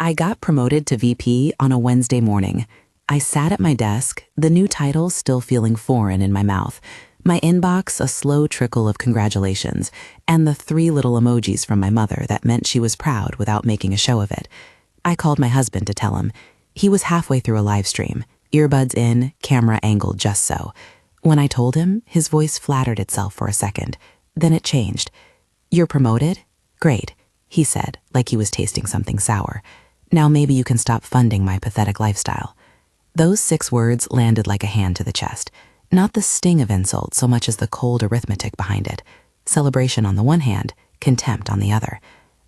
I got promoted to VP on a Wednesday morning. I sat at my desk, the new title still feeling foreign in my mouth. My inbox, a slow trickle of congratulations, and the 3 little emojis from my mother that meant she was proud without making a show of it. I called my husband to tell him. He was halfway through a live stream, earbuds in, camera angled just so. When I told him, his voice flattered itself for a second. Then it changed. "You're promoted? Great," he said, like he was tasting something sour. "Now maybe you can stop funding my pathetic lifestyle." Those 6 words landed like a hand to the chest. Not the sting of insult so much as the cold arithmetic behind it. Celebration on the one hand, contempt on the other.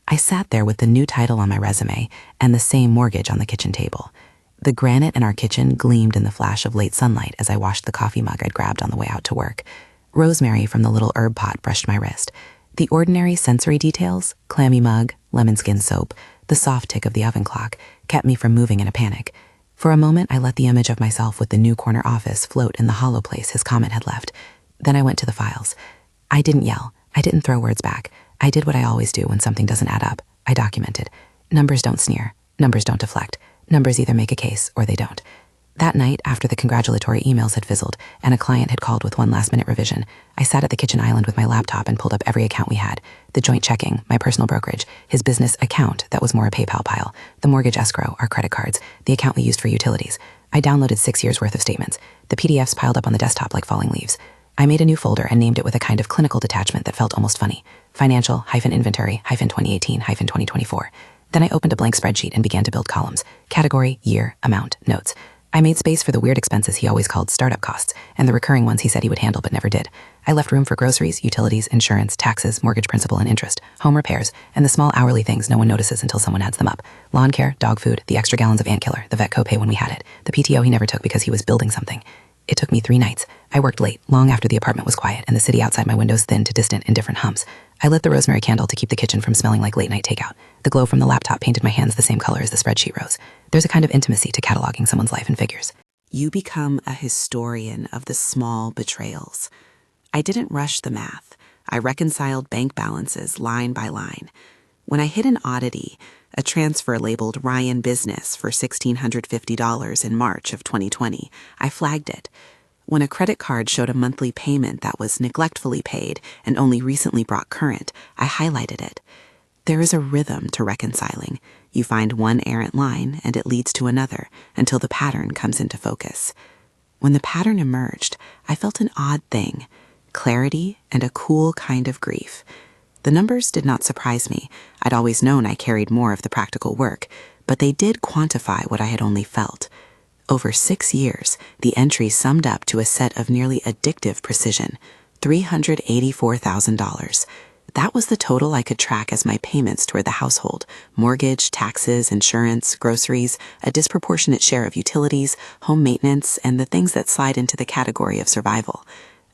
I sat there with the new title on my resume and the same mortgage on the kitchen table. The granite in our kitchen gleamed in the flash of late sunlight as I washed the coffee mug I'd grabbed on the way out to work. Rosemary from the little herb pot brushed my wrist. The ordinary sensory details, clammy mug, lemon skin soap, the soft tick of the oven clock, kept me from moving in a panic. For a moment, I let the image of myself with the new corner office float in the hollow place his comment had left. Then I went to the files. I didn't yell. I didn't throw words back. I did what I always do when something doesn't add up. I documented. Numbers don't sneer. Numbers don't deflect. Numbers either make a case or they don't. That night, after the congratulatory emails had fizzled and a client had called with one last-minute revision, I sat at the kitchen island with my laptop and pulled up every account we had. The joint checking, my personal brokerage, his business account that was more a PayPal pile, the mortgage escrow, our credit cards, the account we used for utilities. I downloaded 6 years' worth of statements. The PDFs piled up on the desktop like falling leaves. I made a new folder and named it with a kind of clinical detachment that felt almost funny. Financial-inventory-2024. Then I opened a blank spreadsheet and began to build columns. Category, year, amount, notes. I made space for the weird expenses he always called startup costs, and the recurring ones he said he would handle but never did. I left room for groceries, utilities, insurance, taxes, mortgage principal and interest, home repairs, and the small hourly things no one notices until someone adds them up. Lawn care, dog food, the extra gallons of ant killer, the vet copay when we had it, the PTO he never took because he was building something. It took me 3 nights. I worked late, long after the apartment was quiet and the city outside my windows thin to distant in different hums. I lit the rosemary candle to keep the kitchen from smelling like late-night takeout. The glow from the laptop painted my hands the same color as the spreadsheet rose. There's a kind of intimacy to cataloging someone's life in figures. You become a historian of the small betrayals. I didn't rush the math. I reconciled bank balances line by line. When I hit an oddity, a transfer labeled Ryan Business for $1,650 in March of 2020, I flagged it. When a credit card showed a monthly payment that was neglectfully paid and only recently brought current, I highlighted it. There is a rhythm to reconciling. You find one errant line and it leads to another until the pattern comes into focus. When the pattern emerged, I felt an odd thing, clarity and a cool kind of grief. The numbers did not surprise me. I'd always known I carried more of the practical work, but they did quantify what I had only felt. Over 6 years, the entries summed up to a set of nearly addictive precision, $384,000. That was the total I could track as my payments toward the household: mortgage, taxes, insurance, groceries, a disproportionate share of utilities, home maintenance, and the things that slide into the category of survival.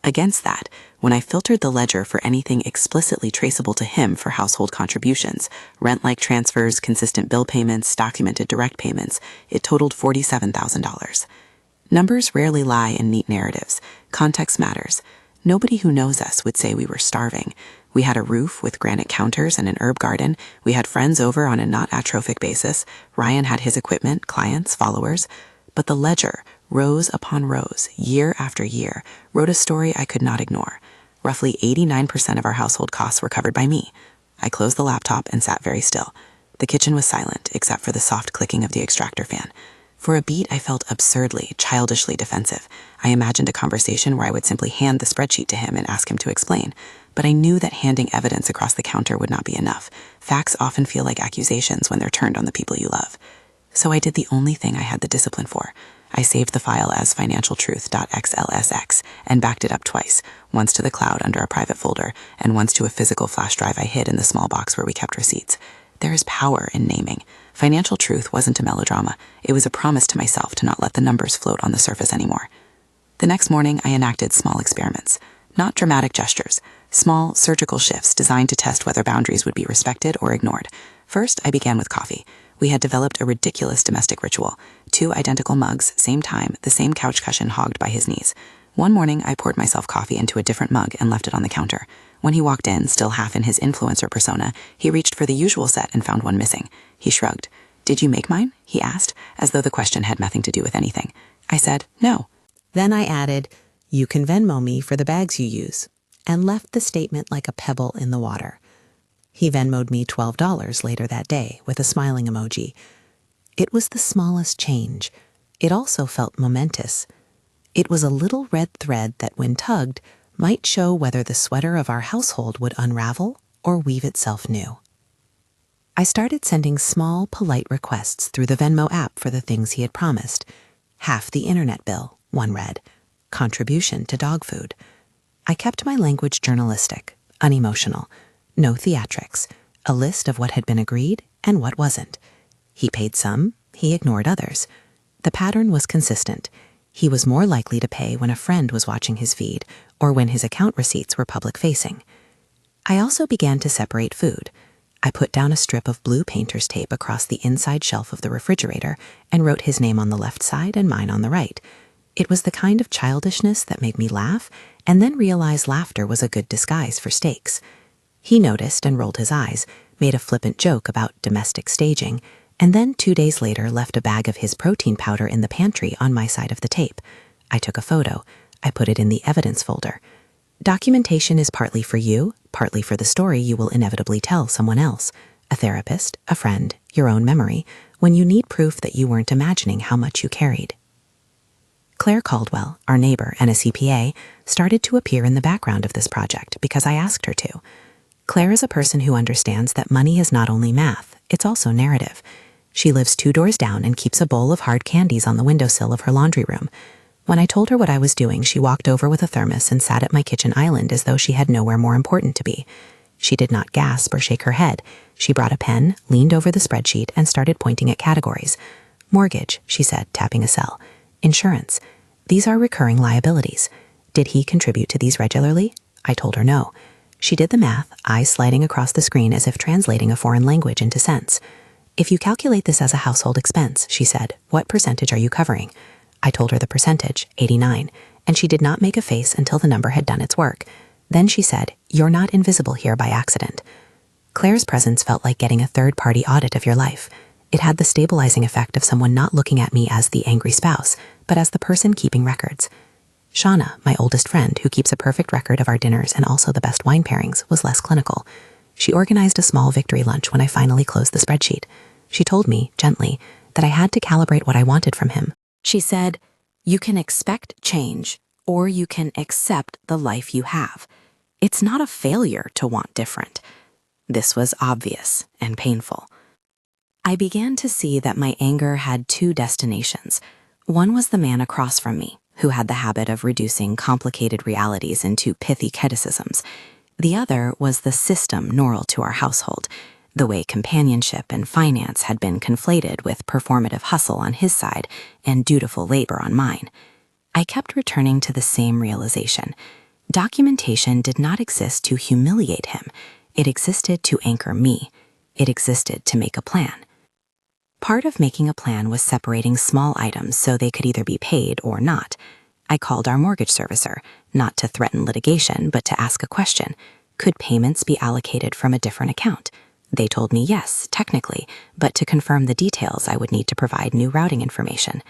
Against that, when I filtered the ledger for anything explicitly traceable to him for household contributions, rent-like transfers, consistent bill payments, documented direct payments, it totaled $47,000. Numbers rarely lie in neat narratives. Context matters. Nobody who knows us would say we were starving. We had a roof with granite counters and an herb garden. We had friends over on a not atrophic basis. Ryan had his equipment, clients, followers. But the ledger, rows upon rows, year after year, wrote a story I could not ignore. Roughly 89% of our household costs were covered by me. I closed the laptop and sat very still. The kitchen was silent, except for the soft clicking of the extractor fan. For a beat, I felt absurdly, childishly defensive. I imagined a conversation where I would simply hand the spreadsheet to him and ask him to explain. But I knew that handing evidence across the counter would not be enough. Facts often feel like accusations when they're turned on the people you love. So I did the only thing I had the discipline for. I saved the file as financialtruth.xlsx and backed it up twice, once to the cloud under a private folder and once to a physical flash drive I hid in the small box where we kept receipts. There is power in naming. Financial Truth wasn't a melodrama. It was a promise to myself to not let the numbers float on the surface anymore. The next morning, I enacted small experiments. Not dramatic gestures. Small, surgical shifts designed to test whether boundaries would be respected or ignored. First, I began with coffee. We had developed a ridiculous domestic ritual. 2 identical mugs, same time, the same couch cushion hogged by his knees. One morning, I poured myself coffee into a different mug and left it on the counter. When he walked in, still half in his influencer persona, he reached for the usual set and found one missing. He shrugged. "Did you make mine?" he asked, as though the question had nothing to do with anything. I said, "No." Then I added, "You can Venmo me for the bags you use," and left the statement like a pebble in the water. He Venmo'd me $12 later that day with a smiling emoji. It was the smallest change. It also felt momentous. It was a little red thread that, when tugged, might show whether the sweater of our household would unravel or weave itself new. I started sending small, polite requests through the Venmo app for the things he had promised. Half the internet bill, one read. Contribution to dog food. I kept my language journalistic, unemotional. No theatrics. A list of what had been agreed and what wasn't. He paid some, he ignored others. The pattern was consistent. He was more likely to pay when a friend was watching his feed or when his account receipts were public-facing. I also began to separate food. I put down a strip of blue painter's tape across the inside shelf of the refrigerator and wrote his name on the left side and mine on the right. It was the kind of childishness that made me laugh and then realize laughter was a good disguise for stakes. He noticed and rolled his eyes, made a flippant joke about domestic staging, and then 2 days later left a bag of his protein powder in the pantry on my side of the tape. I took a photo. I put it in the evidence folder. Documentation is partly for you, partly for the story you will inevitably tell someone else, a therapist, a friend, your own memory, when you need proof that you weren't imagining how much you carried. Claire Caldwell, our neighbor and a CPA, started to appear in the background of this project because I asked her to. Claire is a person who understands that money is not only math, it's also narrative. She lives 2 doors down and keeps a bowl of hard candies on the windowsill of her laundry room. When I told her what I was doing, she walked over with a thermos and sat at my kitchen island as though she had nowhere more important to be. She did not gasp or shake her head. She brought a pen, leaned over the spreadsheet, and started pointing at categories. Mortgage, she said, tapping a cell. Insurance. These are recurring liabilities. Did he contribute to these regularly? I told her no. She did the math, eyes sliding across the screen as if translating a foreign language into cents. If you calculate this as a household expense, she said, what percentage are you covering? I told her the percentage, 89, and she did not make a face until the number had done its work. Then she said, "You're not invisible here by accident." Claire's presence felt like getting a third-party audit of your life. It had the stabilizing effect of someone not looking at me as the angry spouse, but as the person keeping records. Shauna, my oldest friend, who keeps a perfect record of our dinners and also the best wine pairings, was less clinical. She organized a small victory lunch when I finally closed the spreadsheet. She told me, gently, that I had to calibrate what I wanted from him. She said, "You can expect change, or you can accept the life you have. It's not a failure to want different." This was obvious and painful. I began to see that my anger had 2 destinations. One was the man across from me, who had the habit of reducing complicated realities into pithy criticisms. The other was the system normal to our household, the way companionship and finance had been conflated with performative hustle on his side and dutiful labor on mine. I kept returning to the same realization. Documentation did not exist to humiliate him. It existed to anchor me. It existed to make a plan. Part of making a plan was separating small items so they could either be paid or not. I called our mortgage servicer, not to threaten litigation, but to ask a question. Could payments be allocated from a different account? They told me yes, technically, but to confirm the details, I would need to provide new routing information.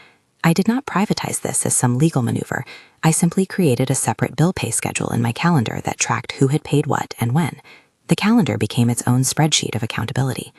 I did not privatize this as some legal maneuver. I simply created a separate bill pay schedule in my calendar that tracked who had paid what and when. The calendar became its own spreadsheet of accountability.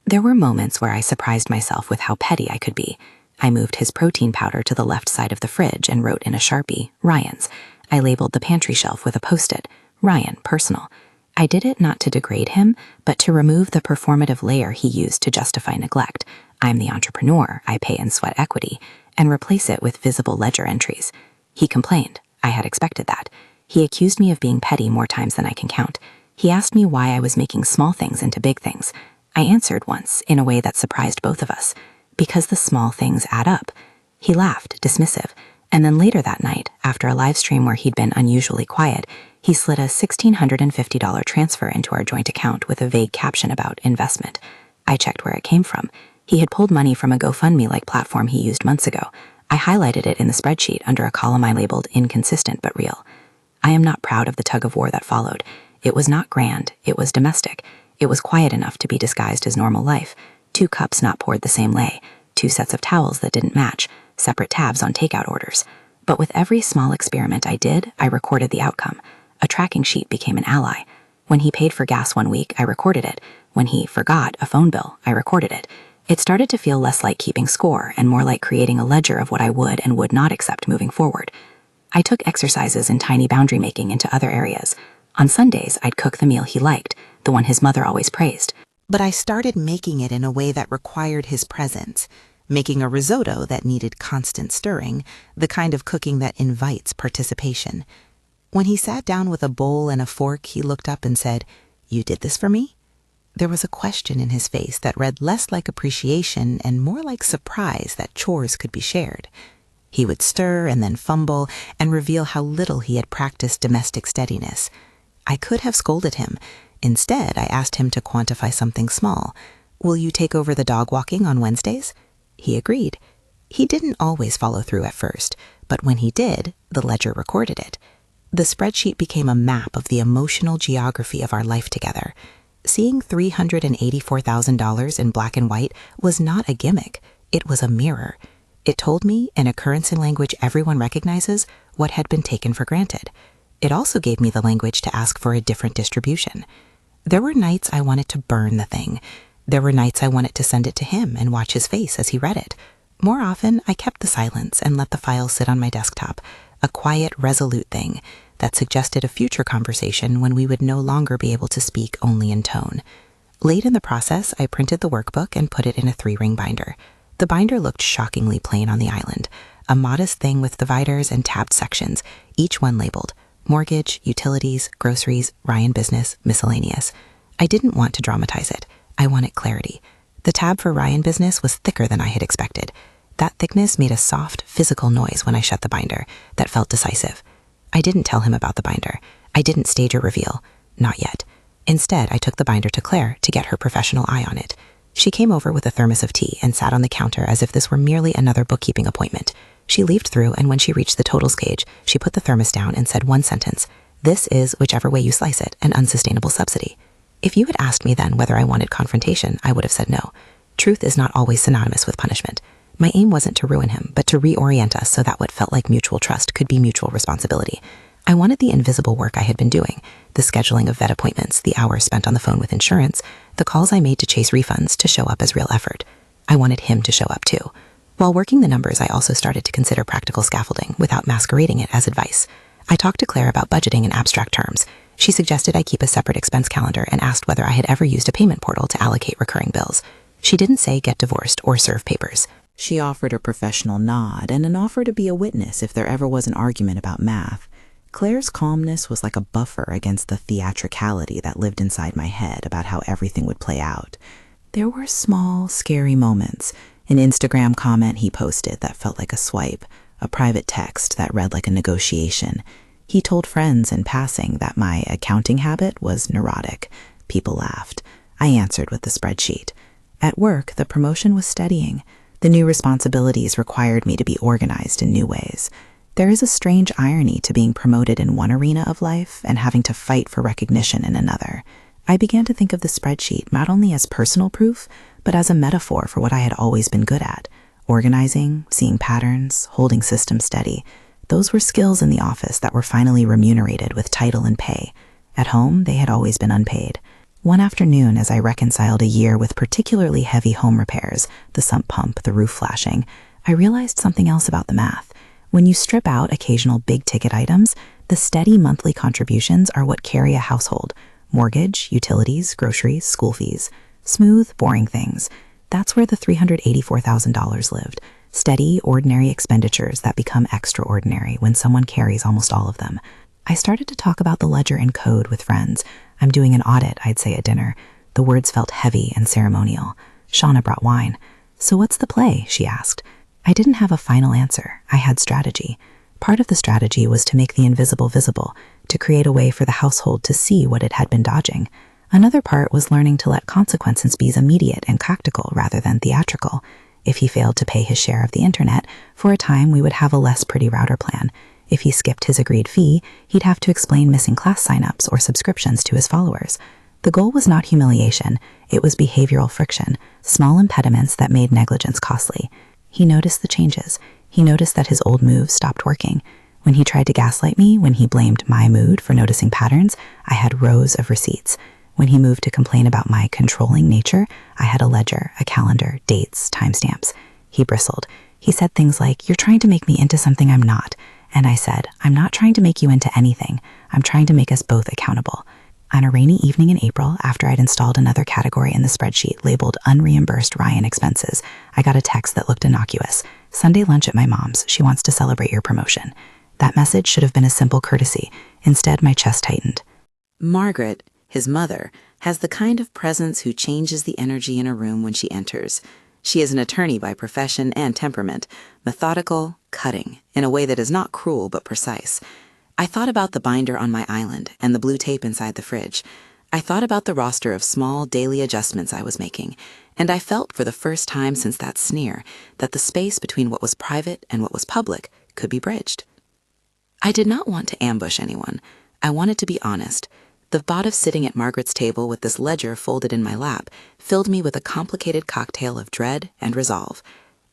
There were moments where I surprised myself with how petty I could be. I moved his protein powder to the left side of the fridge and wrote in a Sharpie, Ryan's. I labeled the pantry shelf with a Post-it, Ryan, personal. I did it not to degrade him, but to remove the performative layer he used to justify neglect. I'm the entrepreneur, I pay in sweat equity, and replace it with visible ledger entries. He complained. I had expected that. He accused me of being petty more times than I can count. He asked me why I was making small things into big things. I answered once, in a way that surprised both of us. Because the small things add up. He laughed, dismissive, and then later that night, after a live stream where he'd been unusually quiet, he slid a $1,650 transfer into our joint account with a vague caption about investment. I checked where it came from. He had pulled money from a GoFundMe-like platform he used months ago. I highlighted it in the spreadsheet under a column I labeled inconsistent but real. I am not proud of the tug-of-war that followed. It was not grand, it was domestic. It was quiet enough to be disguised as normal life. 2 cups not poured the same way, 2 sets of towels that didn't match, separate tabs on takeout orders. But with every small experiment I did, I recorded the outcome. A tracking sheet became an ally. When he paid for gas one week, I recorded it. When he forgot a phone bill, I recorded it. It started to feel less like keeping score and more like creating a ledger of what I would and would not accept moving forward. I took exercises in tiny boundary making into other areas. On Sundays, I'd cook the meal he liked, the one his mother always praised. But I started making it in a way that required his presence, making a risotto that needed constant stirring, the kind of cooking that invites participation. When he sat down with a bowl and a fork, he looked up and said, "You did this for me?" There was a question in his face that read less like appreciation and more like surprise that chores could be shared. He would stir and then fumble and reveal how little he had practiced domestic steadiness. I could have scolded him. Instead, I asked him to quantify something small. "Will you take over the dog walking on Wednesdays?" He agreed. He didn't always follow through at first, but when he did, the ledger recorded it. The spreadsheet became a map of the emotional geography of our life together. Seeing $384,000 in black and white was not a gimmick. It was a mirror. It told me, in a currency language everyone recognizes, what had been taken for granted. It also gave me the language to ask for a different distribution. There were nights I wanted to burn the thing. There were nights I wanted to send it to him and watch his face as he read it. More often, I kept the silence and let the file sit on my desktop, a quiet, resolute thing that suggested a future conversation when we would no longer be able to speak only in tone. Late in the process, I printed the workbook and put it in a 3-ring binder. The binder looked shockingly plain on the island, a modest thing with dividers and tabbed sections, each one labeled mortgage, utilities, groceries, Ryan business, miscellaneous. I didn't want to dramatize it. I wanted clarity. The tab for Ryan business was thicker than I had expected. That thickness made a soft, physical noise when I shut the binder that felt decisive. I didn't tell him about the binder. I didn't stage a reveal. Not yet. Instead, I took the binder to Claire to get her professional eye on it. She came over with a thermos of tea and sat on the counter as if this were merely another bookkeeping appointment. She leafed through, and when she reached the totals page, she put the thermos down and said one sentence: "This is, whichever way you slice it, an unsustainable subsidy." If you had asked me then whether I wanted confrontation, I would have said no. Truth is not always synonymous with punishment. My aim wasn't to ruin him, but to reorient us so that what felt like mutual trust could be mutual responsibility. I wanted the invisible work I had been doing, the scheduling of vet appointments, the hours spent on the phone with insurance, the calls I made to chase refunds to show up as real effort. I wanted him to show up too. While working the numbers, I also started to consider practical scaffolding without masquerading it as advice. I talked to Claire about budgeting in abstract terms. She suggested I keep a separate expense calendar and asked whether I had ever used a payment portal to allocate recurring bills. She didn't say get divorced or serve papers. She offered a professional nod and an offer to be a witness if there ever was an argument about math. Claire's calmness was like a buffer against the theatricality that lived inside my head about how everything would play out. There were small, scary moments. An Instagram comment he posted that felt like a swipe, a private text that read like a negotiation. He told friends in passing that my accounting habit was neurotic. People laughed. I answered with the spreadsheet. At work, the promotion was steadying. The new responsibilities required me to be organized in new ways. There is a strange irony to being promoted in one arena of life and having to fight for recognition in another. I began to think of the spreadsheet not only as personal proof, but as a metaphor for what I had always been good at: organizing, seeing patterns, holding systems steady. Those were skills in the office that were finally remunerated with title and pay. At home, they had always been unpaid. One afternoon, as I reconciled a year with particularly heavy home repairs, the sump pump, the roof flashing, I realized something else about the math. When you strip out occasional big-ticket items, the steady monthly contributions are what carry a household: mortgage, utilities, groceries, school fees. Smooth, boring things. That's where the $384,000 lived. Steady, ordinary expenditures that become extraordinary when someone carries almost all of them. I started to talk about the ledger in code with friends. "I'm doing an audit," I'd say at dinner. The words felt heavy and ceremonial. Shauna brought wine. "So what's the play?" she asked. I didn't have a final answer. I had strategy. Part of the strategy was to make the invisible visible, to create a way for the household to see what it had been dodging. Another part was learning to let consequences be immediate and practical rather than theatrical. If he failed to pay his share of the internet, for a time we would have a less pretty router plan. If he skipped his agreed fee, he'd have to explain missing class signups or subscriptions to his followers. The goal was not humiliation, it was behavioral friction, small impediments that made negligence costly. He noticed the changes. He noticed that his old moves stopped working. When he tried to gaslight me, when he blamed my mood for noticing patterns, I had rows of receipts. When he moved to complain about my controlling nature, I had a ledger, a calendar, dates, timestamps. He bristled. He said things like, "You're trying to make me into something I'm not." And I said, "I'm not trying to make you into anything. I'm trying to make us both accountable." On a rainy evening in April, after I'd installed another category in the spreadsheet labeled unreimbursed Ryan expenses, I got a text that looked innocuous. "Sunday lunch at my mom's. She wants to celebrate your promotion." That message should have been a simple courtesy. Instead, my chest tightened. Margaret, his mother, has the kind of presence who changes the energy in a room when she enters. She is an attorney by profession and temperament, methodical, cutting, in a way that is not cruel but precise. I thought about the binder on my island and the blue tape inside the fridge. I thought about the roster of small daily adjustments I was making, and I felt for the first time since that sneer that the space between what was private and what was public could be bridged. I did not want to ambush anyone. I wanted to be honest. The thought of sitting at Margaret's table with this ledger folded in my lap filled me with a complicated cocktail of dread and resolve.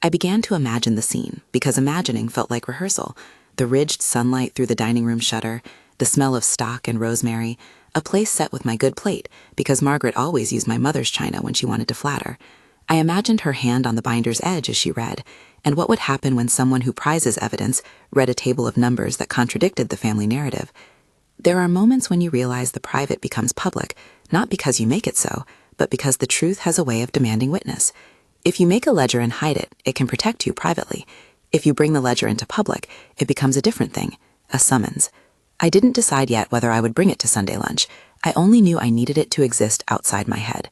I began to imagine the scene, because imagining felt like rehearsal. The ridged sunlight through the dining room shutter, the smell of stock and rosemary, a place set with my good plate, because Margaret always used my mother's china when she wanted to flatter. I imagined her hand on the binder's edge as she read, and what would happen when someone who prizes evidence read a table of numbers that contradicted the family narrative. There are moments when you realize the private becomes public, not because you make it so, but because the truth has a way of demanding witness. If you make a ledger and hide it, it can protect you privately. If you bring the ledger into public, it becomes a different thing, a summons. I didn't decide yet whether I would bring it to Sunday lunch. I only knew I needed it to exist outside my head.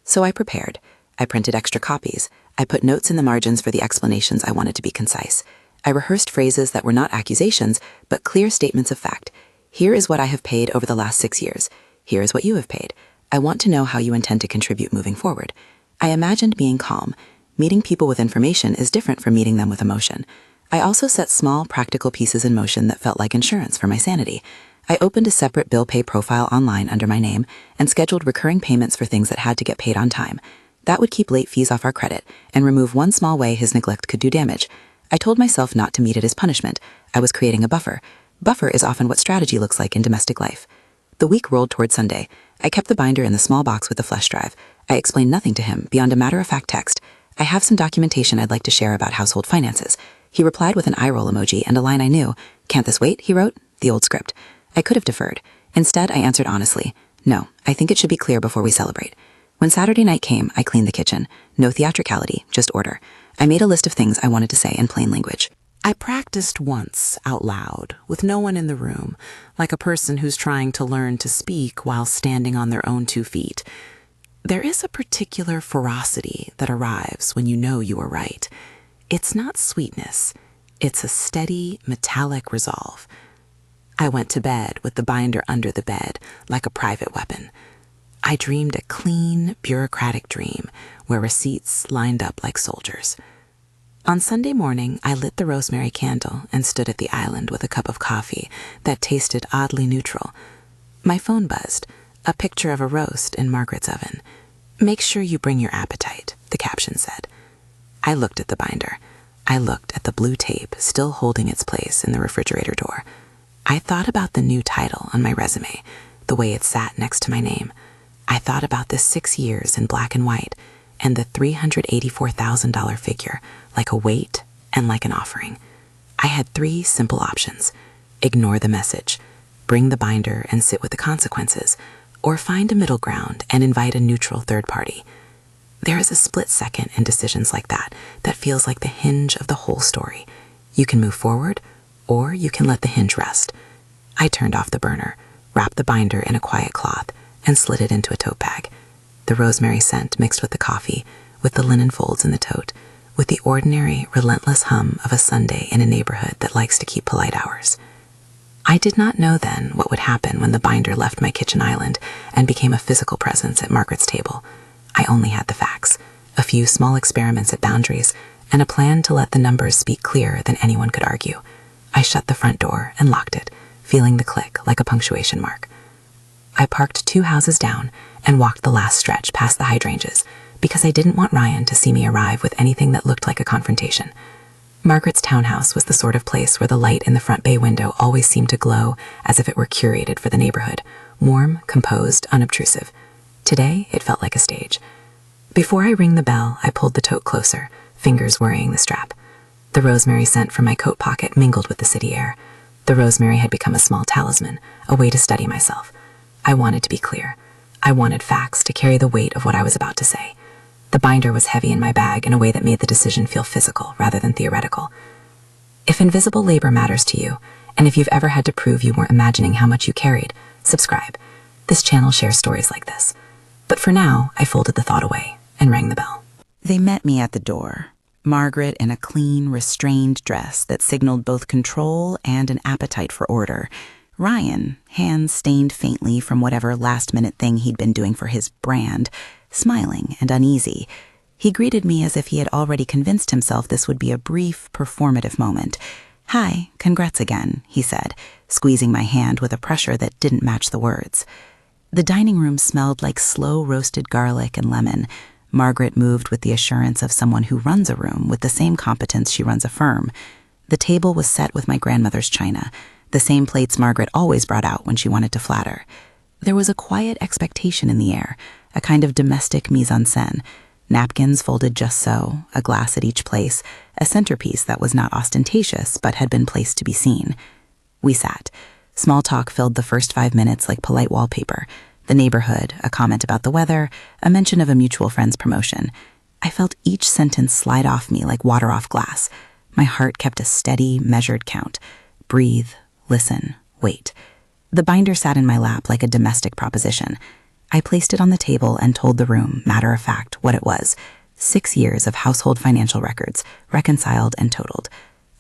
So I prepared. I printed extra copies. I put notes in the margins for the explanations I wanted to be concise. I rehearsed phrases that were not accusations, but clear statements of fact. Here is what I have paid over the last 6 years. Here is what you have paid. I want to know how you intend to contribute moving forward. I imagined being calm. Meeting people with information is different from meeting them with emotion. I also set small, practical pieces in motion that felt like insurance for my sanity. I opened a separate bill pay profile online under my name and scheduled recurring payments for things that had to get paid on time. That would keep late fees off our credit and remove one small way his neglect could do damage. I told myself not to meet it as punishment. I was creating a buffer. Buffer is often what strategy looks like in domestic life. The week rolled toward Sunday. I kept the binder in the small box with the flash drive. I explained nothing to him beyond a matter-of-fact text. "I have some documentation I'd like to share about household finances." He replied with an eye roll emoji and a line I knew. "Can't this wait?" he wrote. The old script. I could have deferred. Instead, I answered honestly. "No, I think it should be clear before we celebrate." When Saturday night came, I cleaned the kitchen. No theatricality, just order. I made a list of things I wanted to say in plain language. I practiced once out loud, with no one in the room, like a person who's trying to learn to speak while standing on their own 2 feet. There is a particular ferocity that arrives when you know you are right. It's not sweetness. It's a steady, metallic resolve. I went to bed with the binder under the bed, like a private weapon. I dreamed a clean, bureaucratic dream where receipts lined up like soldiers. On Sunday morning, I lit the rosemary candle and stood at the island with a cup of coffee that tasted oddly neutral. My phone buzzed, a picture of a roast in Margaret's oven. "Make sure you bring your appetite," the caption said. I looked at the binder. I looked at the blue tape still holding its place in the refrigerator door. I thought about the new title on my resume, the way it sat next to my name. I thought about the 6 years in black and white and the $384,000 figure like a weight and like an offering. I had 3 simple options. Ignore the message, bring the binder and sit with the consequences, or find a middle ground and invite a neutral third party. There is a split second in decisions like that that feels like the hinge of the whole story. You can move forward, or you can let the hinge rest. I turned off the burner, wrapped the binder in a quiet cloth, and slid it into a tote bag. The rosemary scent mixed with the coffee, with the linen folds in the tote, with the ordinary, relentless hum of a Sunday in a neighborhood that likes to keep polite hours. I did not know then what would happen when the binder left my kitchen island and became a physical presence at Margaret's table. I only had the facts, a few small experiments at boundaries, and a plan to let the numbers speak clearer than anyone could argue. I shut the front door and locked it, feeling the click like a punctuation mark. I parked 2 houses down and walked the last stretch past the hydrangeas because I didn't want Ryan to see me arrive with anything that looked like a confrontation. Margaret's townhouse was the sort of place where the light in the front bay window always seemed to glow as if it were curated for the neighborhood, warm, composed, unobtrusive. Today, it felt like a stage. Before I rang the bell, I pulled the tote closer, fingers worrying the strap. The rosemary scent from my coat pocket mingled with the city air. The rosemary had become a small talisman, a way to steady myself. I wanted to be clear. I wanted facts to carry the weight of what I was about to say. The binder was heavy in my bag in a way that made the decision feel physical rather than theoretical. If invisible labor matters to you, and if you've ever had to prove you weren't imagining how much you carried, subscribe. This channel shares stories like this. But for now, I folded the thought away and rang the bell. They met me at the door, Margaret in a clean, restrained dress that signaled both control and an appetite for order. Ryan, hands stained faintly from whatever last-minute thing he'd been doing for his brand, smiling and uneasy. He greeted me as if he had already convinced himself this would be a brief, performative moment. "Hi, congrats again," he said, squeezing my hand with a pressure that didn't match the words. The dining room smelled like slow-roasted garlic and lemon. Margaret moved with the assurance of someone who runs a room with the same competence she runs a firm. The table was set with my grandmother's china, the same plates Margaret always brought out when she wanted to flatter. There was a quiet expectation in the air, a kind of domestic mise-en-scène. Napkins folded just so, a glass at each place, a centerpiece that was not ostentatious but had been placed to be seen. We sat. Small talk filled the first 5 minutes like polite wallpaper. The neighborhood, a comment about the weather, a mention of a mutual friend's promotion. I felt each sentence slide off me like water off glass. My heart kept a steady, measured count. Breathe, listen, wait. The binder sat in my lap like a domestic proposition. I placed it on the table and told the room, matter of fact, what it was. 6 years of household financial records, reconciled and totaled.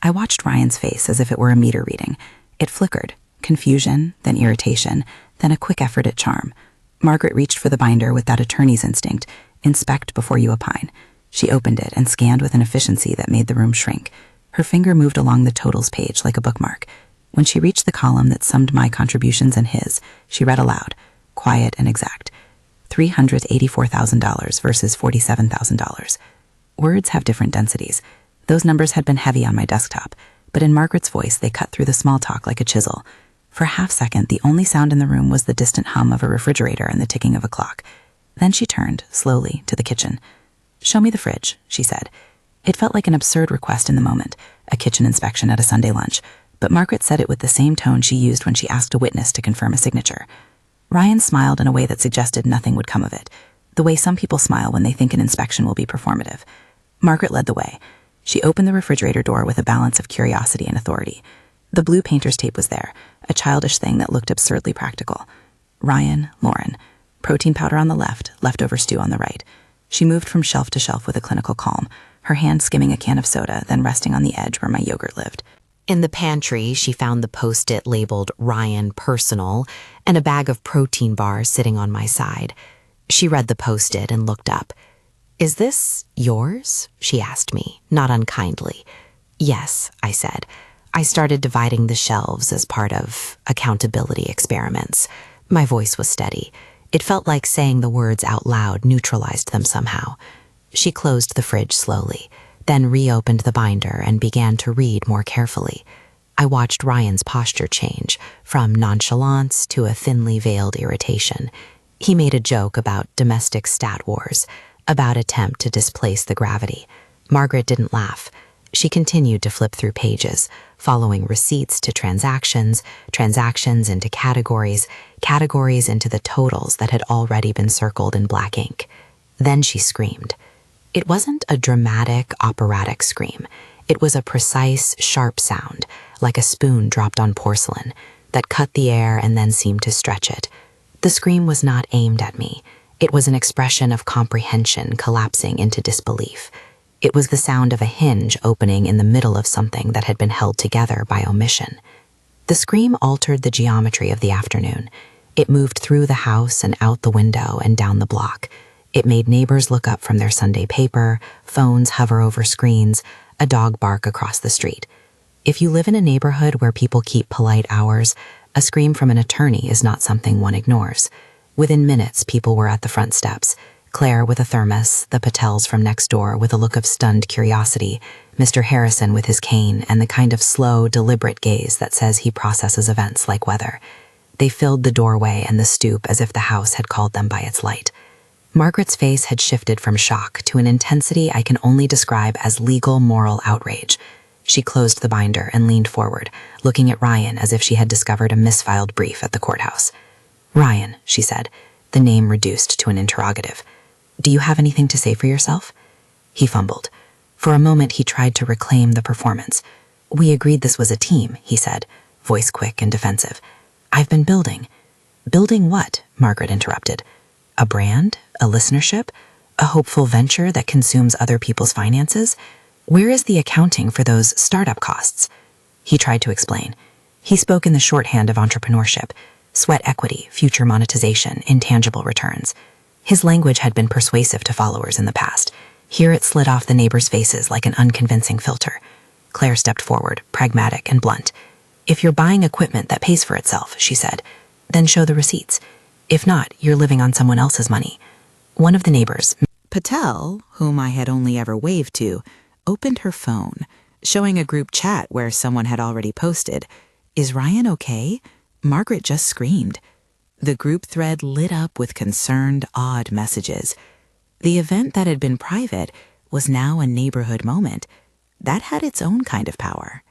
I watched Ryan's face as if it were a meter reading. It flickered. Confusion, then irritation, then a quick effort at charm. Margaret reached for the binder with that attorney's instinct. Inspect before you opine. She opened it and scanned with an efficiency that made the room shrink. Her finger moved along the totals page like a bookmark. When she reached the column that summed my contributions and his, she read aloud, quiet and exact. $384,000 versus $47,000. Words have different densities. Those numbers had been heavy on my desktop, but in Margaret's voice they cut through the small talk like a chisel. For a half-second, the only sound in the room was the distant hum of a refrigerator and the ticking of a clock. Then she turned, slowly, to the kitchen. "Show me the fridge," she said. It felt like an absurd request in the moment, a kitchen inspection at a Sunday lunch, but Margaret said it with the same tone she used when she asked a witness to confirm a signature. Ryan smiled in a way that suggested nothing would come of it, the way some people smile when they think an inspection will be performative. Margaret led the way. She opened the refrigerator door with a balance of curiosity and authority. The blue painter's tape was there, a childish thing that looked absurdly practical. Ryan, Lauren. Protein powder on the left, leftover stew on the right. She moved from shelf to shelf with a clinical calm, her hand skimming a can of soda, then resting on the edge where my yogurt lived. In the pantry, she found the Post-it labeled Ryan Personal and a bag of protein bars sitting on my side. She read the Post-it and looked up. "Is this yours?" she asked me, not unkindly. "Yes," I said. I started dividing the shelves as part of accountability experiments. My voice was steady. It felt like saying the words out loud neutralized them somehow. She closed the fridge slowly, then reopened the binder and began to read more carefully. I watched Ryan's posture change, from nonchalance to a thinly veiled irritation. He made a joke about domestic stat wars, about attempt to displace the gravity. Margaret didn't laugh. She continued to flip through pages, following receipts to transactions, transactions into categories, categories into the totals that had already been circled in black ink. Then she screamed. It wasn't a dramatic, operatic scream. It was a precise, sharp sound, like a spoon dropped on porcelain, that cut the air and then seemed to stretch it. The scream was not aimed at me. It was an expression of comprehension collapsing into disbelief. It was the sound of a hinge opening in the middle of something that had been held together by omission. The scream altered the geometry of the afternoon. It moved through the house and out the window and down the block. It made neighbors look up from their Sunday paper, phones hover over screens, a dog bark across the street. If you live in a neighborhood where people keep polite hours, A scream from an attorney is not something one ignores. Within minutes, people were at the front steps. Claire with a thermos, the Patels from next door with a look of stunned curiosity, Mr. Harrison with his cane and the kind of slow, deliberate gaze that says he processes events like weather. They filled the doorway and the stoop as if the house had called them by its light. Margaret's face had shifted from shock to an intensity I can only describe as legal moral outrage. She closed the binder and leaned forward, looking at Ryan as if she had discovered a misfiled brief at the courthouse. "Ryan," she said, the name reduced to an interrogative. "Do you have anything to say for yourself?" He fumbled. For a moment, he tried to reclaim the performance. "We agreed this was a team," he said, voice quick and defensive. "I've been building." "Building what?" Margaret interrupted. "A brand? A listenership? A hopeful venture that consumes other people's finances? Where is the accounting for those startup costs?" He tried to explain. He spoke in the shorthand of entrepreneurship: sweat equity, future monetization, intangible returns. His language had been persuasive to followers in the past. Here it slid off the neighbors' faces like an unconvincing filter. Claire stepped forward, pragmatic and blunt. "If you're buying equipment that pays for itself," she said, "then show the receipts. If not, you're living on someone else's money." One of the neighbors, Patel, whom I had only ever waved to, opened her phone, showing a group chat where someone had already posted, "Is Ryan okay? Margaret just screamed." The group thread lit up with concerned, awed messages. The event that had been private was now a neighborhood moment. That had its own kind of power.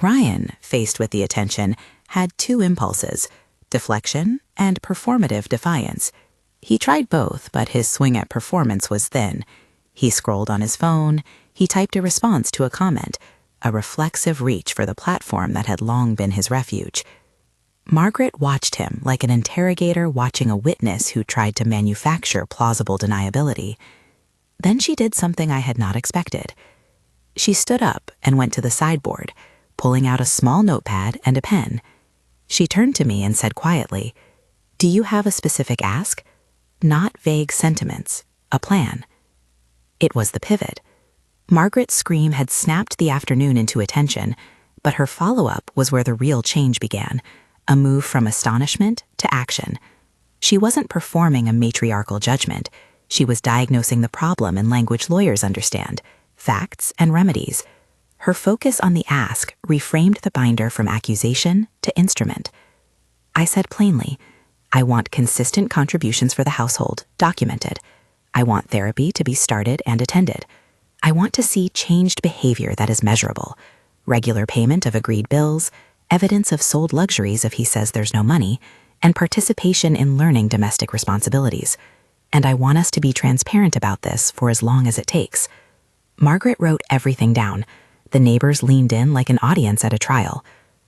Ryan, faced with the attention, had two impulses: deflection and performative defiance. He tried both, but his swing at performance was thin. He scrolled on his phone. He typed a response to a comment, a reflexive reach for the platform that had long been his refuge. Margaret watched him like an interrogator watching a witness who tried to manufacture plausible deniability. Then she did something I had not expected. She stood up and went to the sideboard, pulling out a small notepad and a pen. She turned to me and said quietly, "Do you have a specific ask? Not vague sentiments, a plan." It was the pivot. Margaret's scream had snapped the afternoon into attention, but her follow-up was where the real change began, a move from astonishment to action. She wasn't performing a matriarchal judgment. She was diagnosing the problem in language lawyers understand: facts and remedies. Her focus on the ask reframed the binder from accusation to instrument. I said plainly, "I want consistent contributions for the household, documented. I want therapy to be started and attended. I want to see changed behavior that is measurable, regular payment of agreed bills, evidence of sold luxuries if he says there's no money, and participation in learning domestic responsibilities. And I want us to be transparent about this for as long as it takes." Margaret wrote everything down. The neighbors leaned in like an audience at a trial.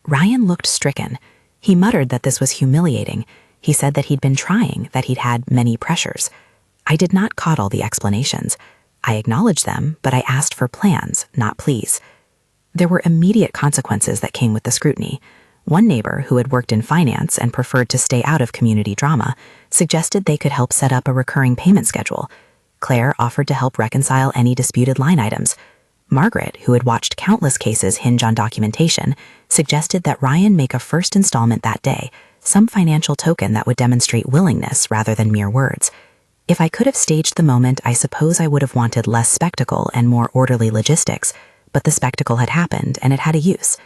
Ryan looked stricken. He muttered that this was humiliating. He said that he'd been trying, that he'd had many pressures. I did not coddle the explanations. I acknowledged them, but I asked for plans, not pleas. There were immediate consequences that came with the scrutiny. One neighbor, who had worked in finance and preferred to stay out of community drama, suggested they could help set up a recurring payment schedule. Claire offered to help reconcile any disputed line items. Margaret, who had watched countless cases hinge on documentation, suggested that Ryan make a first installment that day, some financial token that would demonstrate willingness rather than mere words. If I could have staged the moment, I suppose I would have wanted less spectacle and more orderly logistics, but the spectacle had happened and it had a use.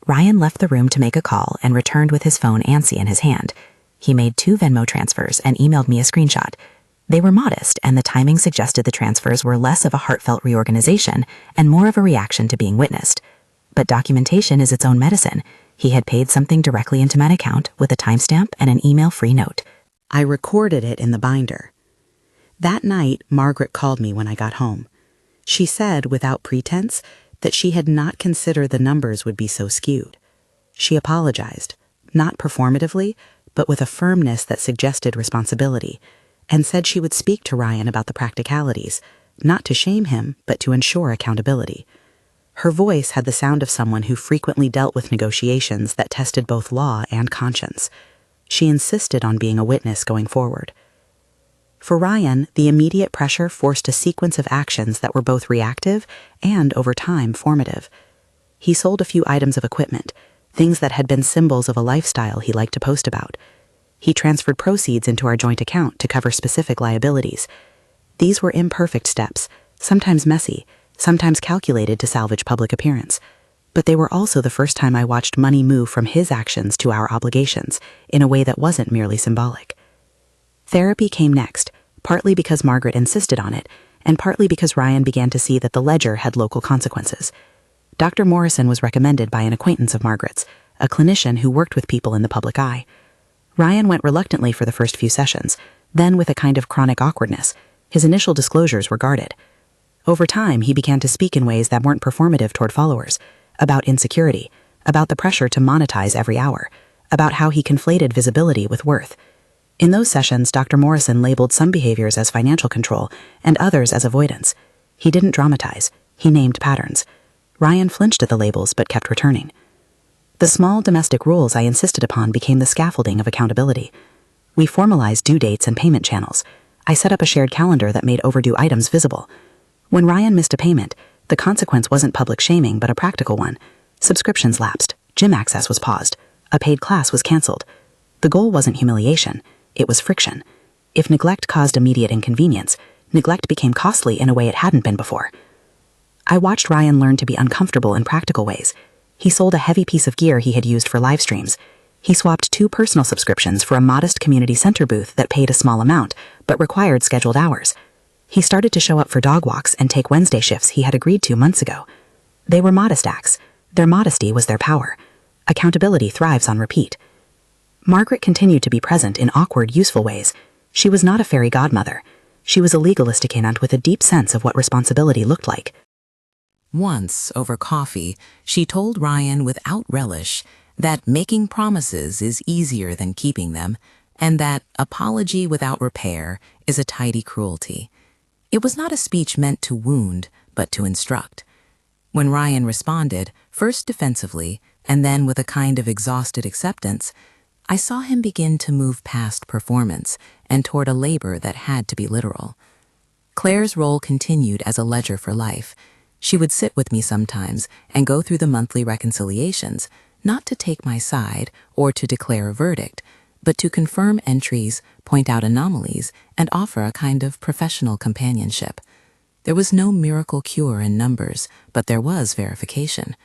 Ryan left the room to make a call and returned with his phone antsy in his hand. He made 2 Venmo transfers and emailed me a screenshot. They were modest, and the timing suggested the transfers were less of a heartfelt reorganization and more of a reaction to being witnessed. But documentation is its own medicine. He had paid something directly into my account with a timestamp and an email-free note. I recorded it in the binder. That night, Margaret called me when I got home. She said, without pretense, that she had not considered the numbers would be so skewed. She apologized, not performatively, but with a firmness that suggested responsibility, and said she would speak to Ryan about the practicalities, not to shame him, but to ensure accountability. Her voice had the sound of someone who frequently dealt with negotiations that tested both law and conscience. She insisted on being a witness going forward. For Ryan, the immediate pressure forced a sequence of actions that were both reactive and, over time, formative. He sold a few items of equipment, things that had been symbols of a lifestyle he liked to post about. He transferred proceeds into our joint account to cover specific liabilities. These were imperfect steps, sometimes messy, sometimes calculated to salvage public appearance. But they were also the first time I watched money move from his actions to our obligations in a way that wasn't merely symbolic. Therapy came next, partly because Margaret insisted on it, and partly because Ryan began to see that the ledger had local consequences. Dr. Morrison was recommended by an acquaintance of Margaret's, a clinician who worked with people in the public eye. Ryan went reluctantly for the first few sessions, then with a kind of chronic awkwardness. His initial disclosures were guarded. Over time, he began to speak in ways that weren't performative toward followers, about insecurity, about the pressure to monetize every hour, about how he conflated visibility with worth. In those sessions, Dr. Morrison labeled some behaviors as financial control and others as avoidance. He didn't dramatize. He named patterns. Ryan flinched at the labels but kept returning. The small domestic rules I insisted upon became the scaffolding of accountability. We formalized due dates and payment channels. I set up a shared calendar that made overdue items visible. When Ryan missed a payment, the consequence wasn't public shaming but a practical one. Subscriptions lapsed, gym access was paused, a paid class was canceled. The goal wasn't humiliation, it was friction. If neglect caused immediate inconvenience, neglect became costly in a way it hadn't been before. I watched Ryan learn to be uncomfortable in practical ways. He sold a heavy piece of gear he had used for live streams. He swapped 2 personal subscriptions for a modest community center booth that paid a small amount, but required scheduled hours. He started to show up for dog walks and take Wednesday shifts he had agreed to months ago. They were modest acts. Their modesty was their power. Accountability thrives on repeat. Margaret continued to be present in awkward, useful ways. She was not a fairy godmother. She was a legalistic aunt with a deep sense of what responsibility looked like. Once, over coffee, she told Ryan without relish that making promises is easier than keeping them, and that apology without repair is a tidy cruelty. It was not a speech meant to wound, but to instruct. When Ryan responded, first defensively, and then with a kind of exhausted acceptance, I saw him begin to move past performance and toward a labor that had to be literal. Claire's role continued as a ledger for life. She would sit with me sometimes and go through the monthly reconciliations, not to take my side or to declare a verdict, but to confirm entries, point out anomalies, and offer a kind of professional companionship. There was no miracle cure in numbers, but there was verification.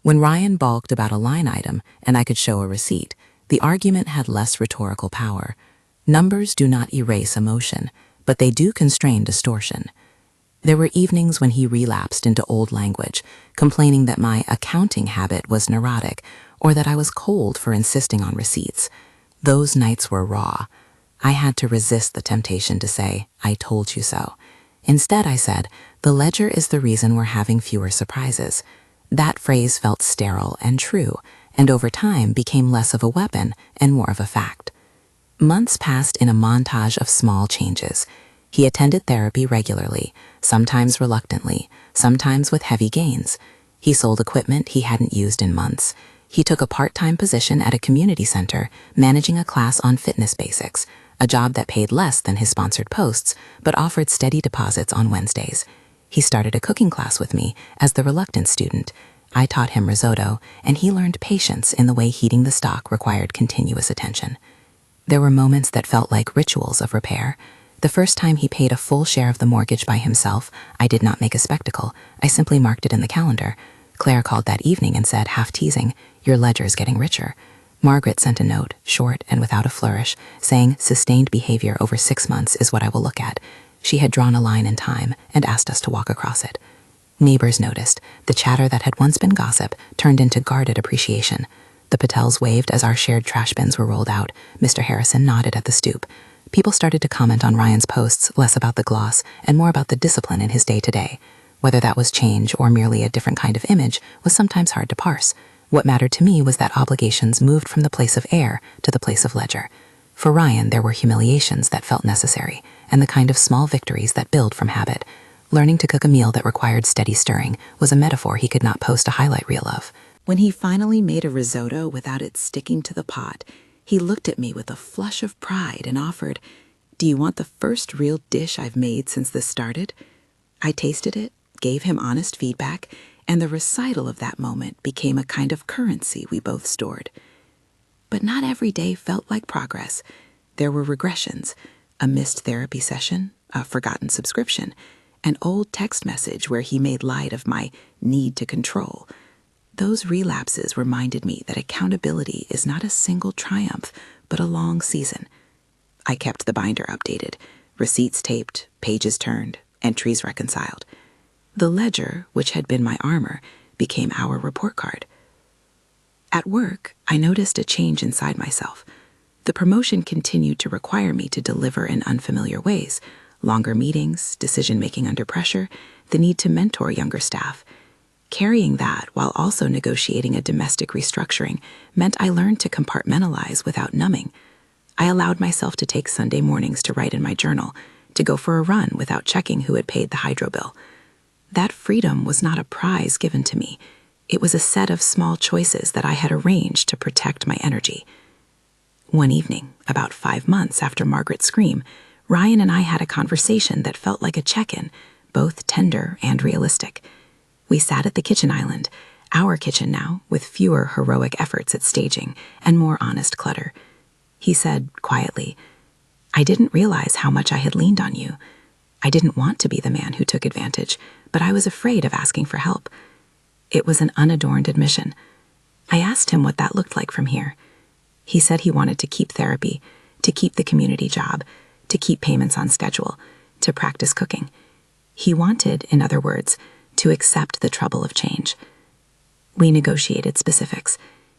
When Ryan balked about a line item and I could show a receipt, the argument had less rhetorical power. Numbers do not erase emotion, but they do constrain distortion. There were evenings when he relapsed into old language, complaining that my accounting habit was neurotic or that I was cold for insisting on receipts. Those nights were raw. I had to resist the temptation to say, "I told you so." Instead, I said, "The ledger is the reason we're having fewer surprises." That phrase felt sterile and true, and over time became less of a weapon and more of a fact. Months passed in a montage of small changes. He attended therapy regularly, sometimes reluctantly, sometimes with heavy gains. He sold equipment he hadn't used in months. He took a part-time position at a community center, managing a class on fitness basics, a job that paid less than his sponsored posts, but offered steady deposits on Wednesdays. He started a cooking class with me as the reluctant student. I taught him risotto, and he learned patience in the way heating the stock required continuous attention. There were moments that felt like rituals of repair. The first time he paid a full share of the mortgage by himself, I did not make a spectacle. I simply marked it in the calendar. Claire called that evening and said, half teasing, "Your ledger's getting richer." Margaret sent a note, short and without a flourish, saying, "Sustained behavior over 6 months is what I will look at." She had drawn a line in time and asked us to walk across it. Neighbors noticed. The chatter that had once been gossip turned into guarded appreciation. The Patels waved as our shared trash bins were rolled out. Mr. Harrison nodded at the stoop. People started to comment on Ryan's posts, less about the gloss and more about the discipline in his day-to-day. Whether that was change or merely a different kind of image was sometimes hard to parse. What mattered to me was that obligations moved from the place of air to the place of ledger. For Ryan, there were humiliations that felt necessary, and the kind of small victories that build from habit. Learning to cook a meal that required steady stirring was a metaphor he could not post a highlight reel of. When he finally made a risotto without it sticking to the pot, he looked at me with a flush of pride and offered, "Do you want the first real dish I've made since this started?" I tasted it, gave him honest feedback, and the recital of that moment became a kind of currency we both stored. But not every day felt like progress. There were regressions, a missed therapy session, a forgotten subscription, an old text message where he made light of my need to control. Those relapses reminded me that accountability is not a single triumph, but a long season. I kept the binder updated, receipts taped, pages turned, entries reconciled. The ledger, which had been my armor, became our report card. At work, I noticed a change inside myself. The promotion continued to require me to deliver in unfamiliar ways, longer meetings, decision-making under pressure, the need to mentor younger staff. Carrying that while also negotiating a domestic restructuring meant I learned to compartmentalize without numbing. I allowed myself to take Sunday mornings to write in my journal, to go for a run without checking who had paid the hydro bill. That freedom was not a prize given to me. It was a set of small choices that I had arranged to protect my energy. One evening, about 5 months after Margaret's scream, Ryan and I had a conversation that felt like a check-in, both tender and realistic. We sat at the kitchen island, our kitchen now, with fewer heroic efforts at staging and more honest clutter. He said, quietly, "I didn't realize how much I had leaned on you. I didn't want to be the man who took advantage, but I was afraid of asking for help." It was an unadorned admission. I asked him what that looked like from here. He said he wanted to keep therapy, to keep the community job, to keep payments on schedule, to practice cooking. He wanted, in other words, to accept the trouble of change. We negotiated specifics.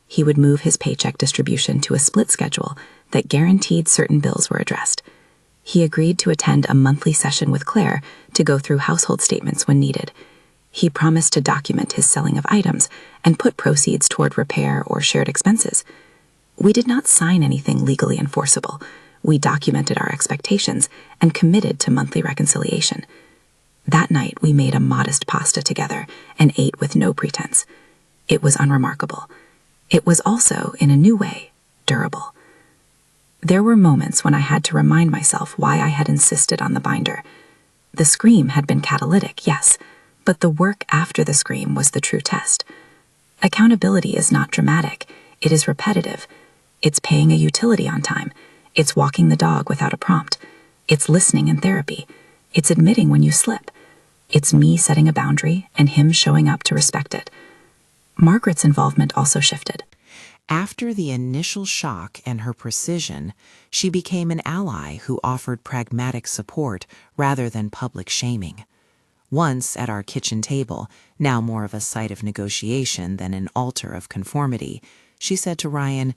He would move his paycheck distribution to a split schedule that guaranteed certain bills were addressed. He agreed to attend a monthly session with Claire to go through household statements when needed. He promised to document his selling of items and put proceeds toward repair or shared expenses. We did not sign anything legally enforceable. We documented our expectations and committed to monthly reconciliation. That night, we made a modest pasta together and ate with no pretense. It was unremarkable. It was also, in a new way, durable. There were moments when I had to remind myself why I had insisted on the binder. The scream had been catalytic, yes, but the work after the scream was the true test. Accountability is not dramatic. It is repetitive. It's paying a utility on time. It's walking the dog without a prompt. It's listening in therapy. It's admitting when you slip. It's me setting a boundary and him showing up to respect it. Margaret's involvement also shifted. After the initial shock and her precision, she became an ally who offered pragmatic support rather than public shaming. Once at our kitchen table, now more of a site of negotiation than an altar of conformity, she said to Ryan,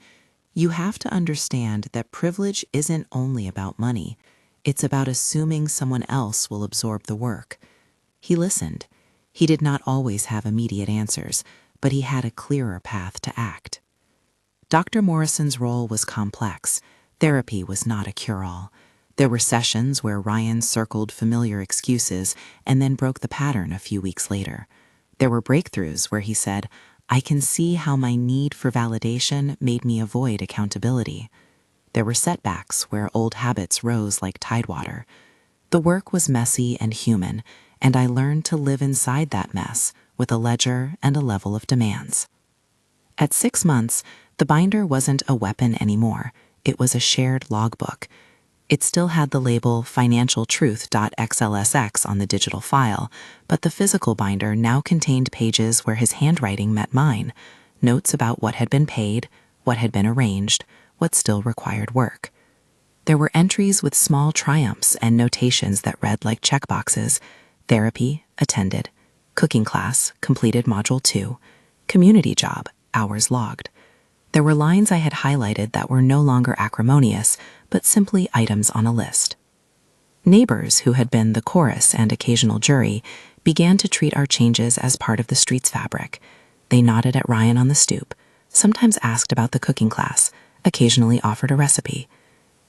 "You have to understand that privilege isn't only about money. It's about assuming someone else will absorb the work." He listened. He did not always have immediate answers, but he had a clearer path to act. Dr. Morrison's role was complex. Therapy was not a cure-all. There were sessions where Ryan circled familiar excuses and then broke the pattern a few weeks later. There were breakthroughs where he said, "I can see how my need for validation made me avoid accountability." There were setbacks where old habits rose like tidewater. The work was messy and human, and I learned to live inside that mess with a ledger and a level of demands. At 6 months, the binder wasn't a weapon anymore. It was a shared logbook. It still had the label financialtruth.xlsx on the digital file, but the physical binder now contained pages where his handwriting met mine, notes about what had been paid, what had been arranged, what still required work. There were entries with small triumphs and notations that read like checkboxes: therapy, attended; cooking class, completed module 2; community job, hours logged. There were lines I had highlighted that were no longer acrimonious, but simply items on a list. Neighbors, who had been the chorus and occasional jury, began to treat our changes as part of the street's fabric. They nodded at Ryan on the stoop, sometimes asked about the cooking class, occasionally offered a recipe.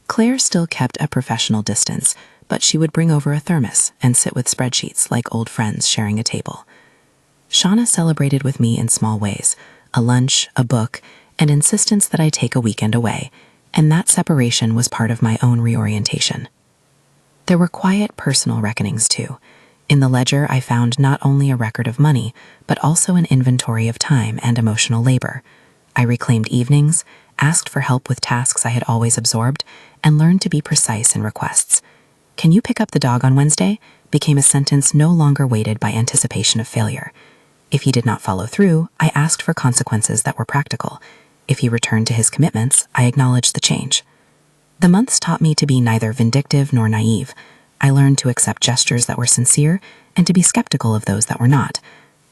Claire still kept a professional distance, but she would bring over a thermos and sit with spreadsheets like old friends sharing a table. Shauna celebrated with me in small ways: a lunch, a book, and insistence that I take a weekend away, and that separation was part of my own reorientation. There were quiet personal reckonings, too. In the ledger, I found not only a record of money, but also an inventory of time and emotional labor. I reclaimed evenings, asked for help with tasks I had always absorbed, and learned to be precise in requests. "Can you pick up the dog on Wednesday?" became a sentence no longer weighted by anticipation of failure. If he did not follow through, I asked for consequences that were practical. If he returned to his commitments, I acknowledged the change. The months taught me to be neither vindictive nor naive. I learned to accept gestures that were sincere and to be skeptical of those that were not.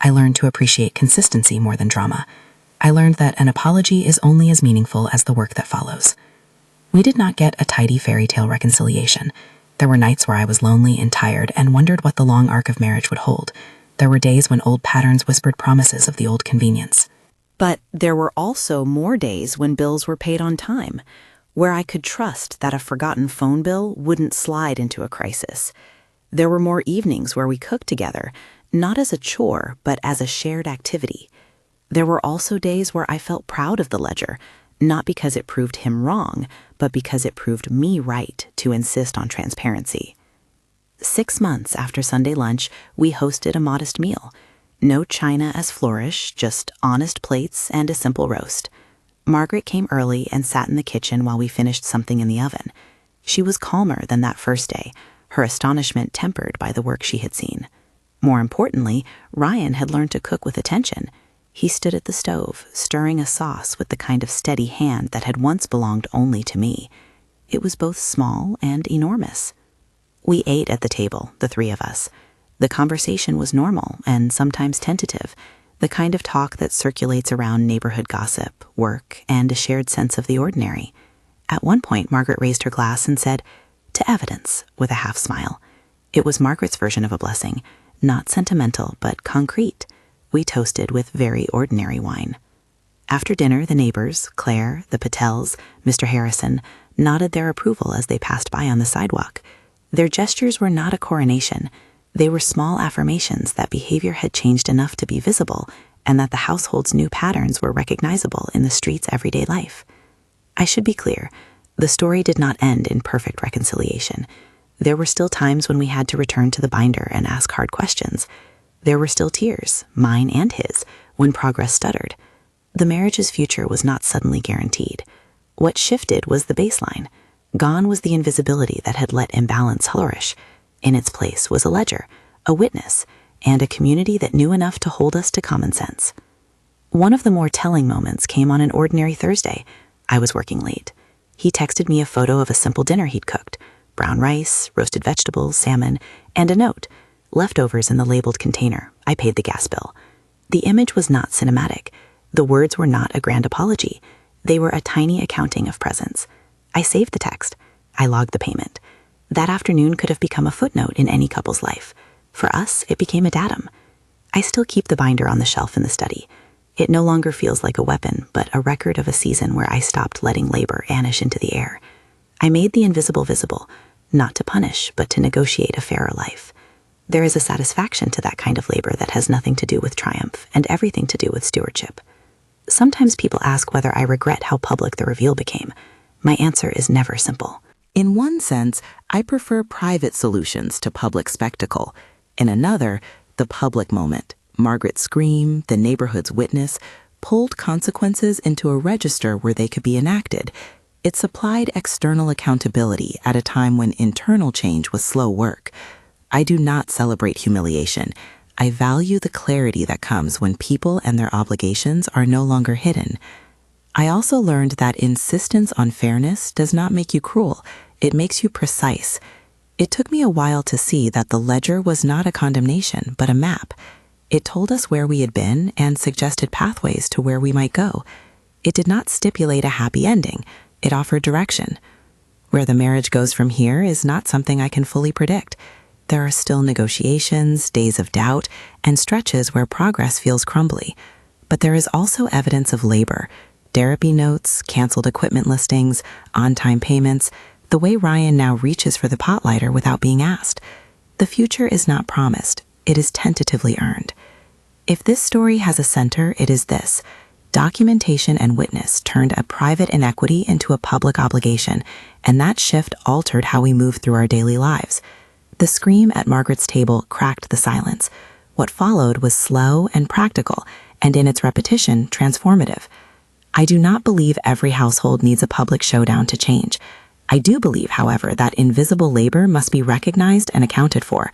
I learned to appreciate consistency more than drama. I learned that an apology is only as meaningful as the work that follows. We did not get a tidy fairy tale reconciliation. There were nights where I was lonely and tired and wondered what the long arc of marriage would hold. There were days when old patterns whispered promises of the old convenience. But there were also more days when bills were paid on time, where I could trust that a forgotten phone bill wouldn't slide into a crisis. There were more evenings where we cooked together, not as a chore, but as a shared activity. There were also days where I felt proud of the ledger, not because it proved him wrong, but because it proved me right to insist on transparency. 6 months after Sunday lunch, we hosted a modest meal. No china as flourish, just honest plates and a simple roast. Margaret came early and sat in the kitchen while we finished something in the oven. She was calmer than that first day, her astonishment tempered by the work she had seen. More importantly, Ryan had learned to cook with attention. He stood at the stove, stirring a sauce with the kind of steady hand that had once belonged only to me. It was both small and enormous. We ate at the table, the three of us. The conversation was normal and sometimes tentative, the kind of talk that circulates around neighborhood gossip, work, and a shared sense of the ordinary. At one point, Margaret raised her glass and said, "To evidence," with a half smile. It was Margaret's version of a blessing, not sentimental, but concrete. We toasted with very ordinary wine. After dinner, the neighbors, Claire, the Patels, Mr. Harrison, nodded their approval as they passed by on the sidewalk. Their gestures were not a coronation. They were small affirmations that behavior had changed enough to be visible and that the household's new patterns were recognizable in the street's everyday life. I should be clear, the story did not end in perfect reconciliation. There were still times when we had to return to the binder and ask hard questions. There were still tears, mine and his, when progress stuttered. The marriage's future was not suddenly guaranteed. What shifted was the baseline. Gone was the invisibility that had let imbalance flourish. In its place was a ledger, a witness, and a community that knew enough to hold us to common sense. One of the more telling moments came on an ordinary Thursday. I was working late. He texted me a photo of a simple dinner he'd cooked: brown rice, roasted vegetables, salmon, and a note: leftovers in the labeled container. I paid the gas bill. The image was not cinematic. The words were not a grand apology. They were a tiny accounting of presence. I saved the text. I logged the payment. That afternoon could have become a footnote in any couple's life. For us, it became a datum. I still keep the binder on the shelf in the study. It no longer feels like a weapon, but a record of a season where I stopped letting labor vanish into the air. I made the invisible visible, not to punish, but to negotiate a fairer life. There is a satisfaction to that kind of labor that has nothing to do with triumph and everything to do with stewardship. Sometimes people ask whether I regret how public the reveal became. My answer is never simple. In one sense, I prefer private solutions to public spectacle. In another, the public moment, Margaret's scream, the neighborhood's witness, pulled consequences into a register where they could be enacted. It supplied external accountability at a time when internal change was slow work. I do not celebrate humiliation. I value the clarity that comes when people and their obligations are no longer hidden. I also learned that insistence on fairness does not make you cruel. It makes you precise. It took me a while to see that the ledger was not a condemnation, but a map. It told us where we had been and suggested pathways to where we might go. It did not stipulate a happy ending. It offered direction. Where the marriage goes from here is not something I can fully predict. There are still negotiations, days of doubt, and stretches where progress feels crumbly. But there is also evidence of labor: therapy notes, canceled equipment listings, on-time payments, the way Ryan now reaches for the pot lighter without being asked. The future is not promised. It is tentatively earned. If this story has a center, it is this: documentation and witness turned a private inequity into a public obligation, and that shift altered how we move through our daily lives. The scream at Margaret's table cracked the silence. What followed was slow and practical, and in its repetition, transformative. I do not believe every household needs a public showdown to change. I do believe, however, that invisible labor must be recognized and accounted for.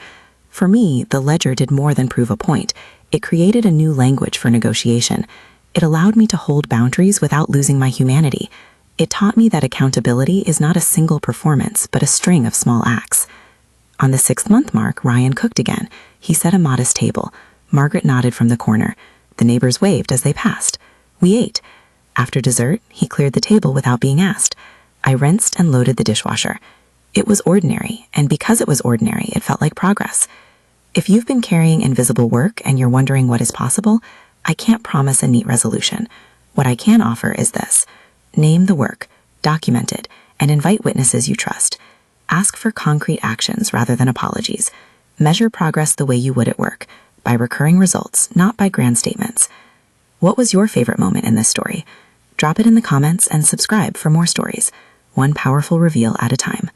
For me, the ledger did more than prove a point. It created a new language for negotiation. It allowed me to hold boundaries without losing my humanity. It taught me that accountability is not a single performance, but a string of small acts. On the 6th month mark, Ryan cooked again. He set a modest table. Margaret nodded from the corner. The neighbors waved as they passed. We ate. After dessert, he cleared the table without being asked. I rinsed and loaded the dishwasher. It was ordinary, and because it was ordinary, it felt like progress. If you've been carrying invisible work and you're wondering what is possible, I can't promise a neat resolution. What I can offer is this. Name the work, document it, and invite witnesses you trust. Ask for concrete actions rather than apologies. Measure progress the way you would at work, by recurring results, not by grand statements. What was your favorite moment in this story? Drop it in the comments and subscribe for more stories, one powerful reveal at a time.